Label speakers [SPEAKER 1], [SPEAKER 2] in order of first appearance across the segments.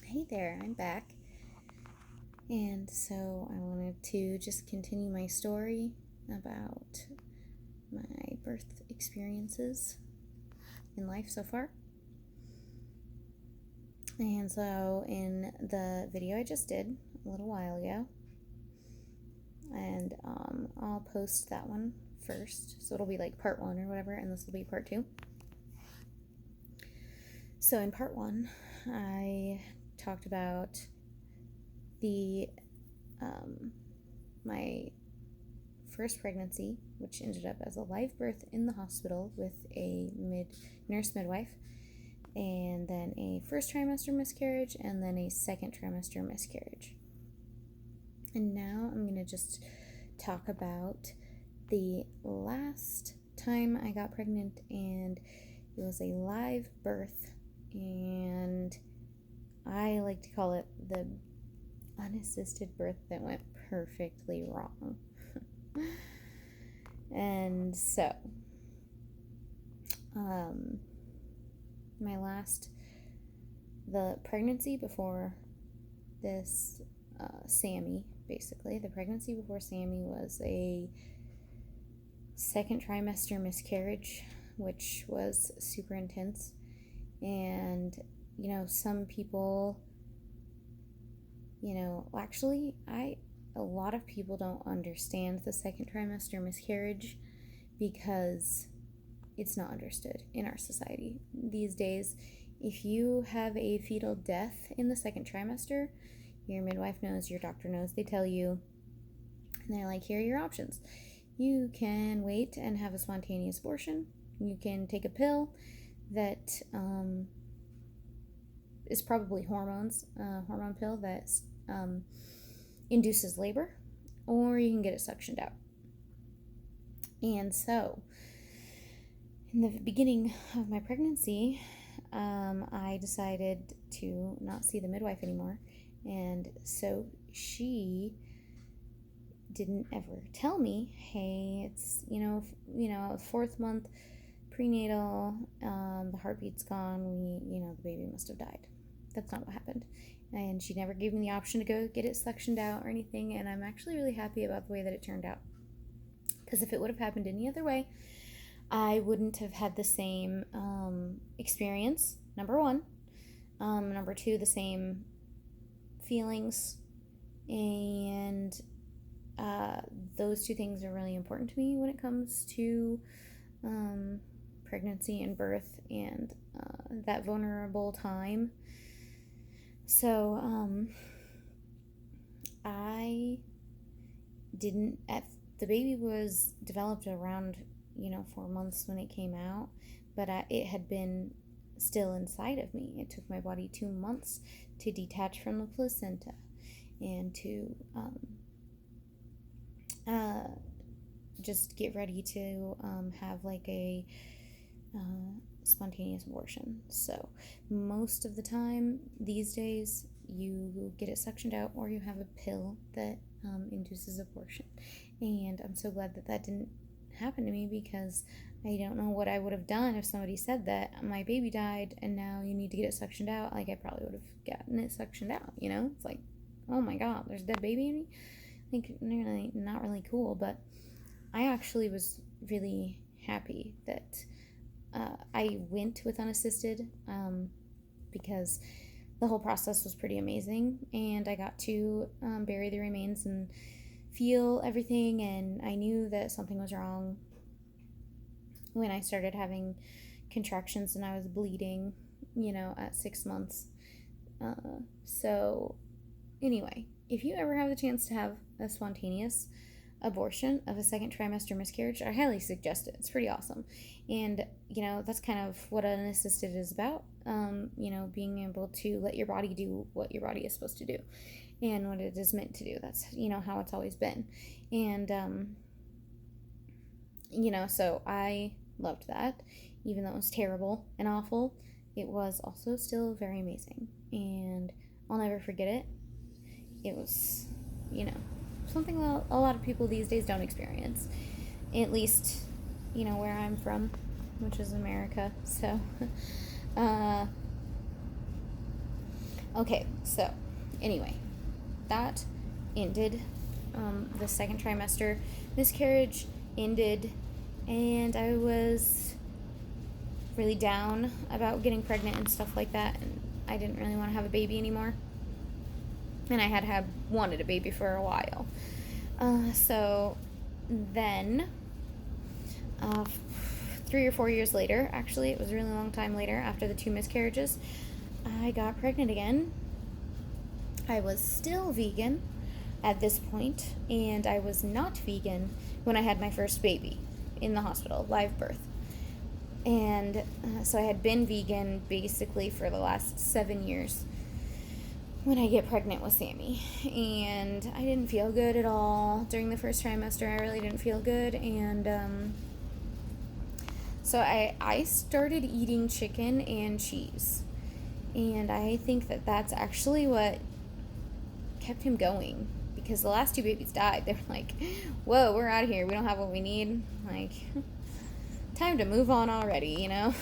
[SPEAKER 1] Hey there, I'm back. And so I wanted to just continue my story about my birth experiences in life so far. And so in the video I just did a little while ago, and I'll post that one first. So it'll be like part 1 or whatever, and this will be part 2. So in part 1, I talked about my first pregnancy, which ended up as a live birth in the hospital with a nurse midwife, and then a first trimester miscarriage, and then a second trimester miscarriage. And now I'm going to just talk about the last time I got pregnant, and it was a live birth, and I like to call it the unassisted birth that went perfectly wrong. And so, the pregnancy before this, Sammy, basically, the pregnancy before Sammy was a second trimester miscarriage, which was super intense. And, some people, actually, a lot of people don't understand the second trimester miscarriage because it's not understood in our society these days. If you have a fetal death in the second trimester, your midwife knows, your doctor knows, they tell you, and they're like, here are your options. You can wait and have a spontaneous abortion. You can take a pill that is probably hormone pill that induces labor, or you can get it suctioned out. And so, in the beginning of my pregnancy, I decided to not see the midwife anymore, and so she didn't ever tell me, hey, it's a 4th month prenatal, the heartbeat's gone, the baby must have died. That's not what happened. And she never gave me the option to go get it suctioned out or anything, and I'm actually really happy about the way that it turned out. Because if it would have happened any other way, I wouldn't have had the same experience, number 1. Number 2, the same feelings. And those 2 things are really important to me when it comes to pregnancy and birth and that vulnerable time. So the baby was developed around 4 months when it came out, but it had been still inside of me. It took my body 2 months to detach from the placenta and to just get ready to have like a spontaneous abortion. So most of the time these days you get it suctioned out, or you have a pill that induces abortion. And I'm so glad that didn't happen to me, because I don't know what I would have done if somebody said that my baby died and now you need to get it suctioned out. Like, I probably would have gotten it suctioned out, It's like, oh my god, there's a dead baby in me. Like, really not really cool. But I actually was really happy that I went with unassisted, because the whole process was pretty amazing, and I got to bury the remains and feel everything, and I knew that something was wrong when I started having contractions and I was bleeding, at 6 months. So anyway, if you ever have the chance to have a spontaneous abortion of a second trimester miscarriage, I highly suggest it. It's pretty awesome. And that's kind of what unassisted is about, being able to let your body do what your body is supposed to do and what it is meant to do. That's how it's always been. And so I loved that. Even though it was terrible and awful, it was also still very amazing, and I'll never forget it. It was something a lot of people these days don't experience, at least where I'm from, which is America. So Okay, so anyway, that ended. The second trimester miscarriage ended, and I was really down about getting pregnant and stuff like that, and I didn't really want to have a baby anymore. And I had wanted a baby for a while. So then, 3 or 4 years later, actually, it was a really long time later, after the 2 miscarriages, I got pregnant again. I was still vegan at this point, and I was not vegan when I had my first baby in the hospital, live birth. And so I had been vegan basically for the last 7 years when I get pregnant with Sammy. And I didn't feel good at all during the first trimester. I really didn't feel good. And so I started eating chicken and cheese. And I think that that's actually what kept him going, because the last 2 babies died. They were like, whoa, we're out of here. We don't have what we need. Like, time to move on already, you know?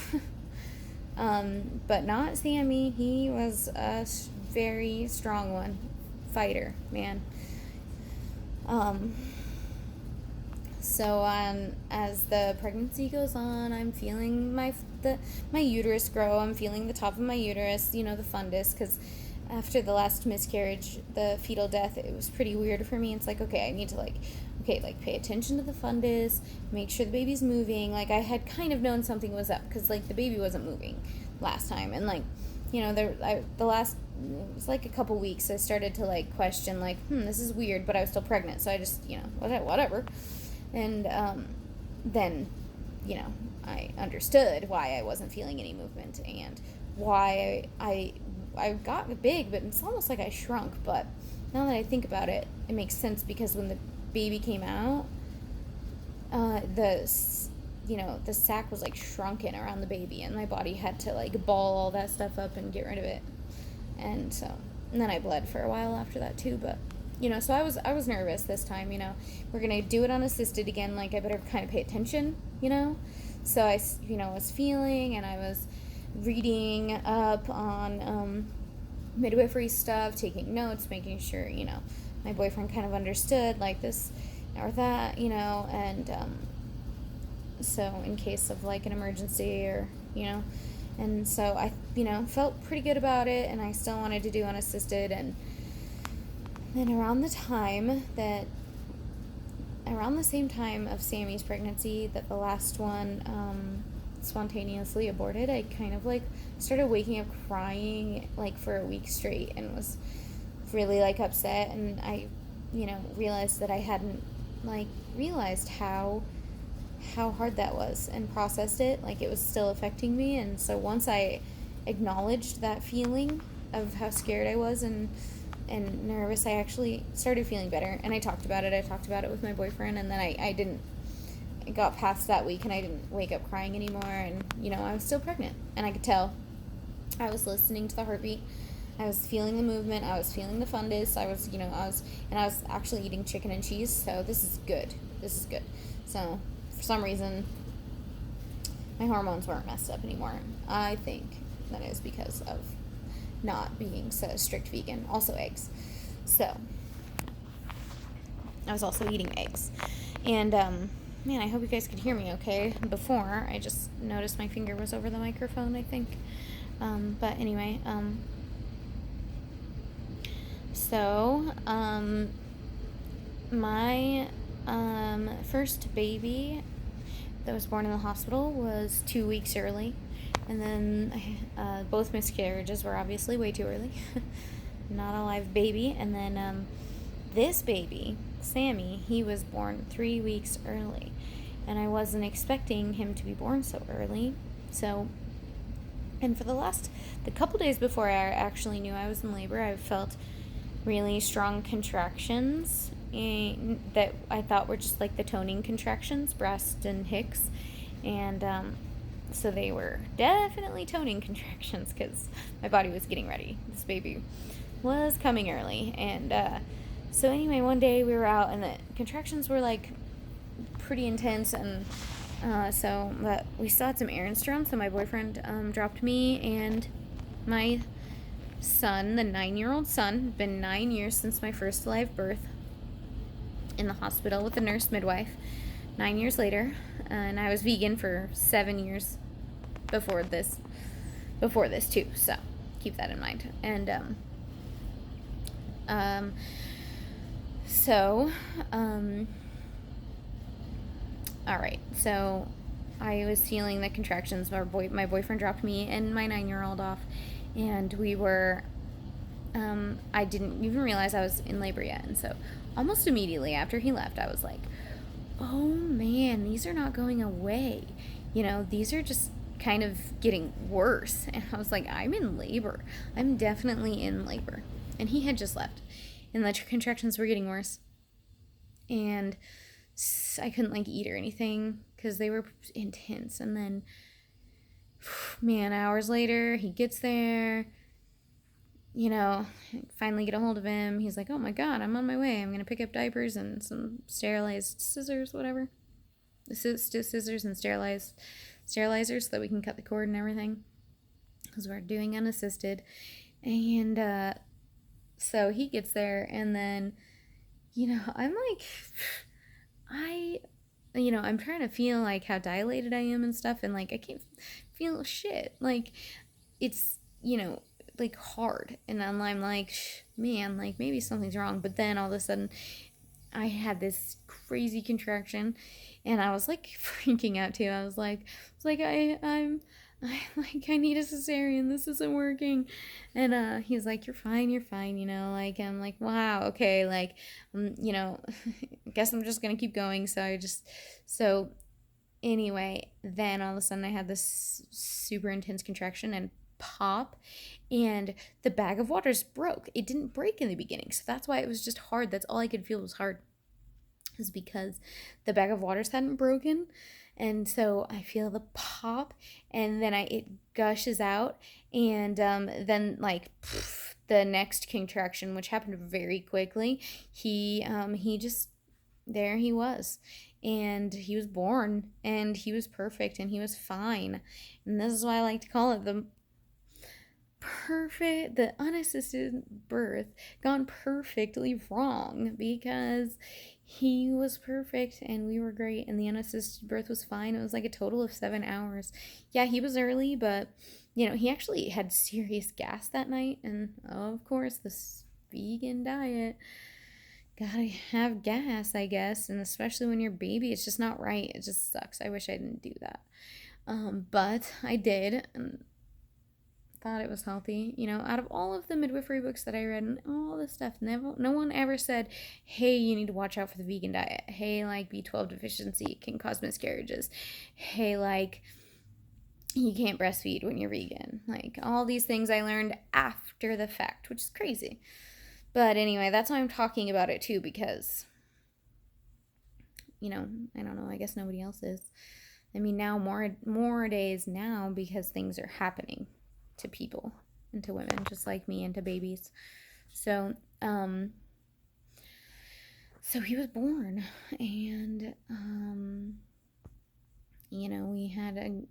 [SPEAKER 1] But not Sammy. He was a very strong one. Fighter, man. So as the pregnancy goes on, I'm feeling my uterus grow. I'm feeling the top of my uterus, the fundus, because after the last miscarriage, the fetal death, it was pretty weird for me. It's like, okay, I need to pay attention to the fundus, make sure the baby's moving. Like, I had kind of known something was up, because the baby wasn't moving last time, and it was a couple weeks, I started to question this is weird, but I was still pregnant, so I just whatever. And then I understood why I wasn't feeling any movement, and why I got big, but it's almost like I shrunk. But now that I think about it, it makes sense, because when the baby came out, the sac was shrunken around the baby, and my body had to ball all that stuff up and get rid of it. And then I bled for a while after that too. But so I was nervous this time. We're gonna do it unassisted again. I better kind of pay attention. So I was feeling, and I was reading up on midwifery stuff, taking notes, making sure my boyfriend kind of understood this or that, and so in case of an emergency, or and so I felt pretty good about it, and I still wanted to do unassisted. And then around the same time of Sammy's pregnancy, that the last one spontaneously aborted, I kind of started waking up crying for a week straight, and was really upset. And I realized that I hadn't realized how hard that was, and processed it, it was still affecting me. And so once I acknowledged that feeling of how scared I was and nervous, I actually started feeling better. And I talked about it with my boyfriend, and then I got past that week, and I didn't wake up crying anymore. And I was still pregnant, and I could tell. I was listening to the heartbeat, I was feeling the movement, I was feeling the fundus, I was actually eating chicken and cheese. So this is good. So for some reason, my hormones weren't messed up anymore. I think that is because of not being so strict vegan. Also eggs. So I was also eating eggs. And man, I hope you guys could hear me okay. Before, I just noticed my finger was over the microphone, I think. But anyway, my first baby that was born in the hospital was 2 weeks early. And then both miscarriages were obviously way too early. Not a live baby. And then this baby, Sammy, he was born 3 weeks early. And I wasn't expecting him to be born so early. So, and for the couple days before I actually knew I was in labor, I felt really strong contractions that I thought were just the toning contractions, breast and hicks. And so they were definitely toning contractions, because my body was getting ready. This baby was coming early. And so anyway, one day we were out, and the contractions were pretty intense. And but we still had some errands to run. So my boyfriend dropped me and my son, the 9-year-old son, been 9 years since my first live birth, in the hospital with a nurse midwife 9 years later, and I was vegan for 7 years before this too, so keep that in mind. And so all right, so I was feeling the contractions. My boyfriend dropped me and my 9-year-old off, and we were I didn't even realize I was in labor yet. And so almost immediately after he left, I was like, oh man, these are not going away. These are just kind of getting worse. And I was like, I'm in labor. I'm definitely in labor. And he had just left, and the contractions were getting worse. And I couldn't eat or anything because they were intense. And then, man, hours later, he gets there. Finally get a hold of him. He's like, oh my God, I'm on my way. I'm going to pick up diapers and some sterilized scissors, whatever. Scissors and sterilizers so that we can cut the cord and everything. Because we're doing unassisted. And so he gets there, and then, I'm like, I'm trying to feel how dilated I am and stuff, and I can't feel shit. It's, hard, and then I'm like, man, maybe something's wrong. But then all of a sudden I had this crazy contraction, and I was freaking out too. I was like I need a cesarean, this isn't working. And he's like, you're fine, I'm like, wow, okay, guess I'm just gonna keep going. So anyway, then all of a sudden I had this super intense contraction and pop, and the bag of waters broke. It didn't break in the beginning, so that's why it was just hard. That's all I could feel was hard, is because the bag of waters hadn't broken. And so I feel the pop, and then it gushes out, and then the next contraction, which happened very quickly, he just, there he was, and he was born, and he was perfect, and he was fine. And this is why I like to call it the unassisted birth gone perfectly wrong, because he was perfect and we were great, and the unassisted birth was fine. It was a total of 7 hours. Yeah, he was early, but he actually had serious gas that night, and of course this vegan diet, gotta have gas, I guess, and especially when you're a baby, it's just not right. It just sucks. I wish I didn't do that, but I did, and thought it was healthy. Out of all of the midwifery books that I read and all this stuff, no one ever said, hey, you need to watch out for the vegan diet. Hey, B12 deficiency can cause miscarriages. Hey, you can't breastfeed when you're vegan. All these things I learned after the fact, which is crazy. But anyway, that's why I'm talking about it too, because, I don't know, I guess nobody else is. I mean, now more days now, because things are happening to people and to women just like me, and to babies. So he was born, and we had a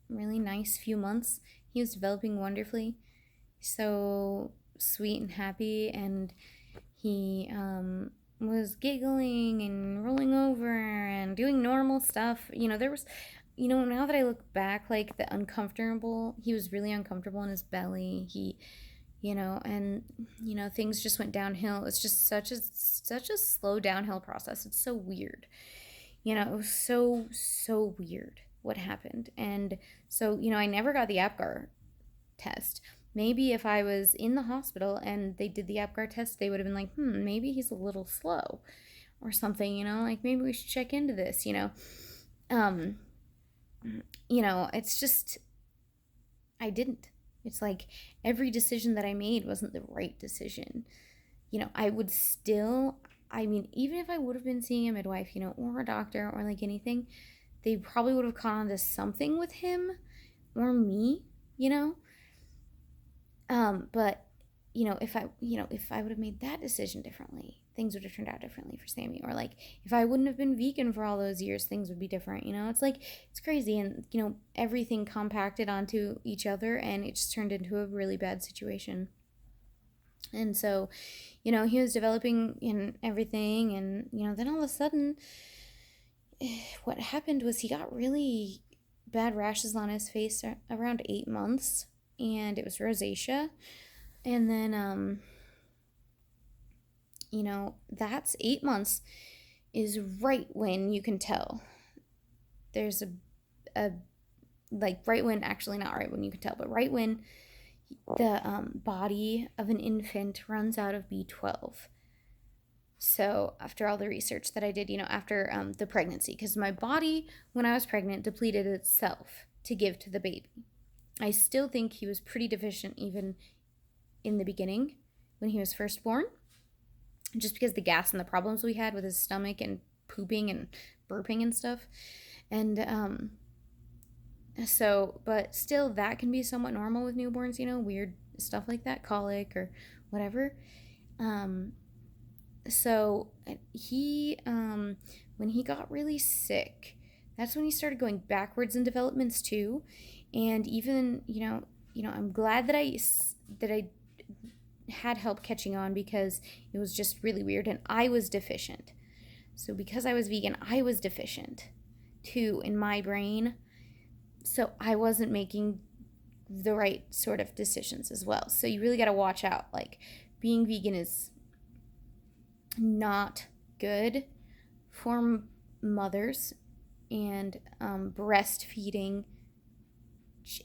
[SPEAKER 1] really nice few months. He was developing wonderfully, so sweet and happy, and he was giggling and rolling over and doing normal stuff. There was, now that I look back, the uncomfortable, he was really uncomfortable in his belly. He, and, things just went downhill. It's just such a slow downhill process. It's so weird. It was so weird what happened. And so, I never got the APGAR test. Maybe if I was in the hospital and they did the APGAR test, they would have been like, maybe he's a little slow or something, maybe we should check into this, it's just, I didn't. It's every decision that I made wasn't the right decision. I would still, even if I would have been seeing a midwife, or a doctor, or anything, they probably would have caught on to something with him or me, but if I would have made that decision differently, things would have turned out differently for Sammy. Or if I wouldn't have been vegan for all those years, things would be different. It's crazy, and everything compacted onto each other, and it just turned into a really bad situation. And so, you know, he was developing and everything. And, you know, then all of a sudden, what happened was he got really bad rashes on his face around 8 months. And it was rosacea. And then, you know, that's 8 months is right when you can tell there's a like right when, actually not right when you can tell, but right when the body of an infant runs out of B12. So after all the research that I did, you know, after the pregnancy, because my body when I was pregnant depleted itself to give to the baby. I still think he was pretty deficient even in the beginning when he was first born, just because the gas and the problems we had with his stomach and pooping and burping and stuff. And so, but still, that can be somewhat normal with newborns, you know, weird stuff like that, colic or whatever. So he, when he got really sick, that's when he started going backwards in developments too. And even, I'm glad that I had help catching on, because it was just really weird and I was deficient. So because I was vegan, I was deficient too in my brain. So I wasn't making the right sort of decisions as well. So you really got to watch out. Like, being vegan is not good for mothers and breastfeeding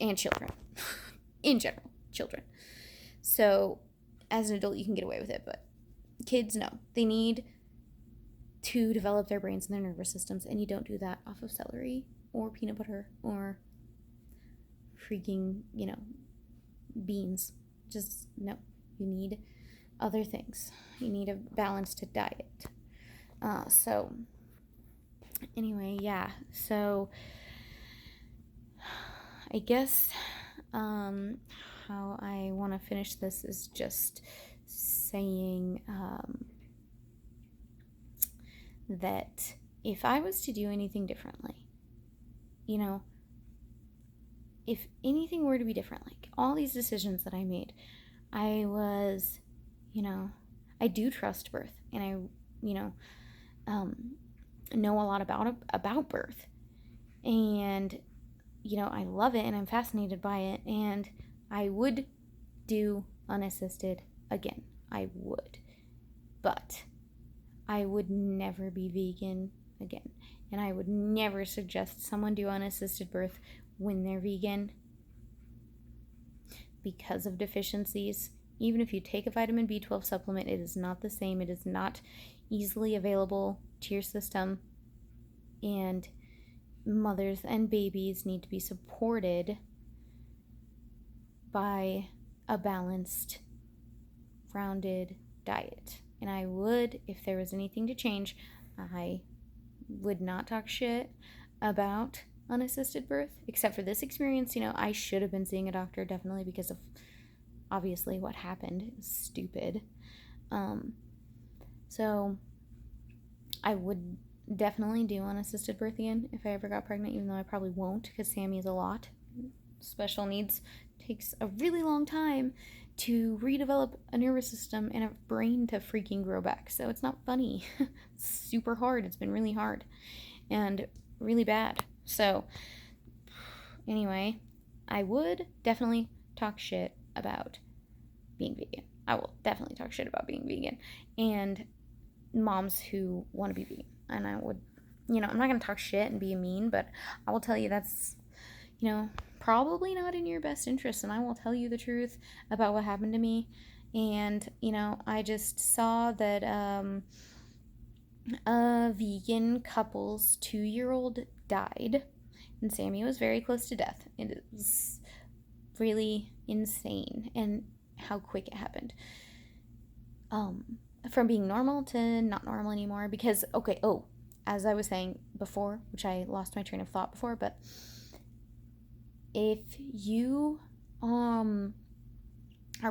[SPEAKER 1] and children in general, children. So as an adult you can get away with it, but kids, no, they need to develop their brains and their nervous systems, and you don't do that off of celery or peanut butter or freaking, beans. Just no. You need other things. You need a balanced diet. So anyway, yeah. So I guess how I want to finish this is just saying that if I was to do anything differently, if anything were to be different, like all these decisions that I made, I was, I do trust birth, and I, know a lot about birth, and, I love it, and I'm fascinated by it, and I would do unassisted again. I would, but I would never be vegan again, and I would never suggest someone do unassisted birth when they're vegan because of deficiencies. Even if you take a vitamin B12 supplement, it is not the same. It is not easily available to your system, and mothers and babies need to be supported by a balanced, rounded diet. And I would, if there was anything to change, I would not talk shit about unassisted birth, except for this experience. I should have been seeing a doctor, definitely, because of obviously what happened. It was stupid. So I would definitely do unassisted birth again if I ever got pregnant, even though I probably won't, because Sammy is a lot. Special needs takes a really long time to redevelop a nervous system and a brain to freaking grow back. So it's not funny. It's super hard. It's been really hard and really bad. So anyway, I would definitely talk shit about being vegan. I will definitely talk shit about being vegan and moms who want to be vegan. And I would, I'm not going to talk shit and be mean, but I will tell you that's, probably not in your best interest. And I will tell you the truth about what happened to me. And, I just saw that a vegan couple's 2-year-old died, and Sammy was very close to death. It is really insane, and how quick it happened. From being normal to not normal anymore, because, as I was saying before, which I lost my train of thought before, but if you are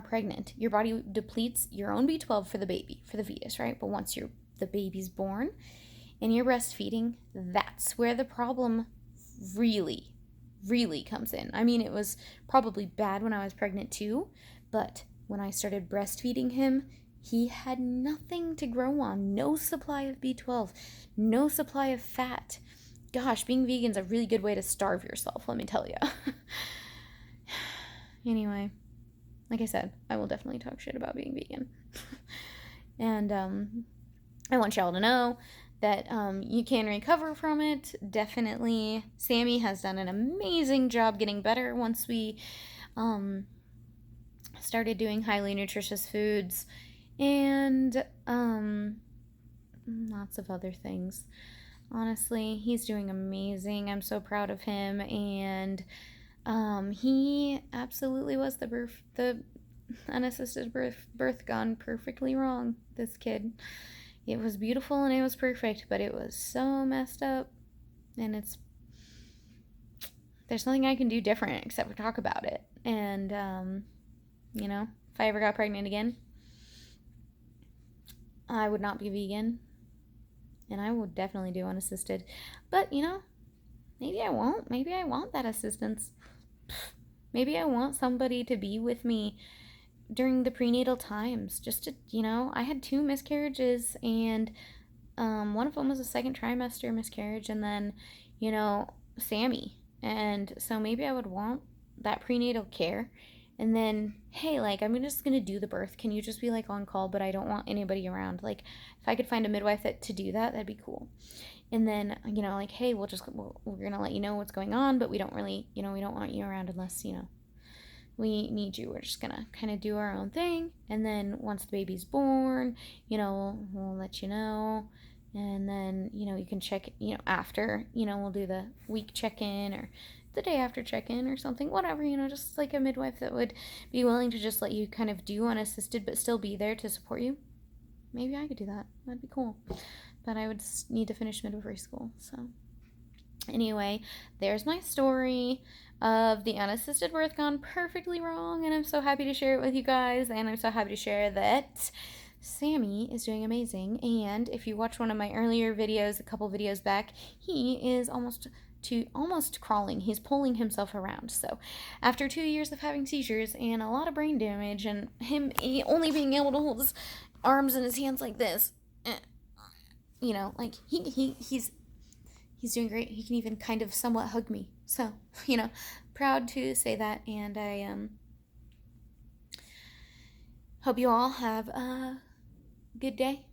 [SPEAKER 1] pregnant, your body depletes your own B12 for the baby, for the fetus, right? But once the baby's born and you're breastfeeding, that's where the problem really comes in. I mean, it was probably bad when I was pregnant too, but when I started breastfeeding him, he had nothing to grow on. No supply of B12, no supply of fat. Gosh, being vegan is a really good way to starve yourself, let me tell you. Anyway, like I said, I will definitely talk shit about being vegan. And I want y'all to know that you can recover from it. Definitely. Sammy has done an amazing job getting better once we started doing highly nutritious foods and lots of other things. Honestly, he's doing amazing. I'm so proud of him. And he absolutely was the unassisted birth gone perfectly wrong. This kid. It was beautiful and it was perfect, but it was so messed up. And there's nothing I can do different except for talk about it. And, if I ever got pregnant again, I would not be vegan. And I would definitely do unassisted. But, maybe I won't. Maybe I want that assistance. Maybe I want somebody to be with me during the prenatal times. Just to, I had 2 miscarriages, and one of them was a second trimester miscarriage, and then, Sammy. And so maybe I would want that prenatal care. And then, hey, I'm just going to do the birth. Can you just be, on call, but I don't want anybody around? If I could find a midwife to do that, that'd be cool. And then, hey, we're going to let you know what's going on, but we don't really, we don't want you around unless, we need you. We're just going to kind of do our own thing. And then once the baby's born, we'll let you know. And then, you can check, after, we'll do the week check-in or the day after check-in or something, whatever, just a midwife that would be willing to just let you kind of do unassisted but still be there to support you. Maybe I could do that. That'd be cool. But I would need to finish midwifery school. So anyway, there's my story of the unassisted birth gone perfectly wrong, and I'm so happy to share it with you guys, and I'm so happy to share that Sammy is doing amazing. And if you watch one of my earlier videos, a couple videos back, he is almost crawling. He's pulling himself around. So after 2 years of having seizures and a lot of brain damage and him only being able to hold his arms and his hands like this, he's doing great. He can even kind of somewhat hug me. So, proud to say that. And I hope you all have a good day.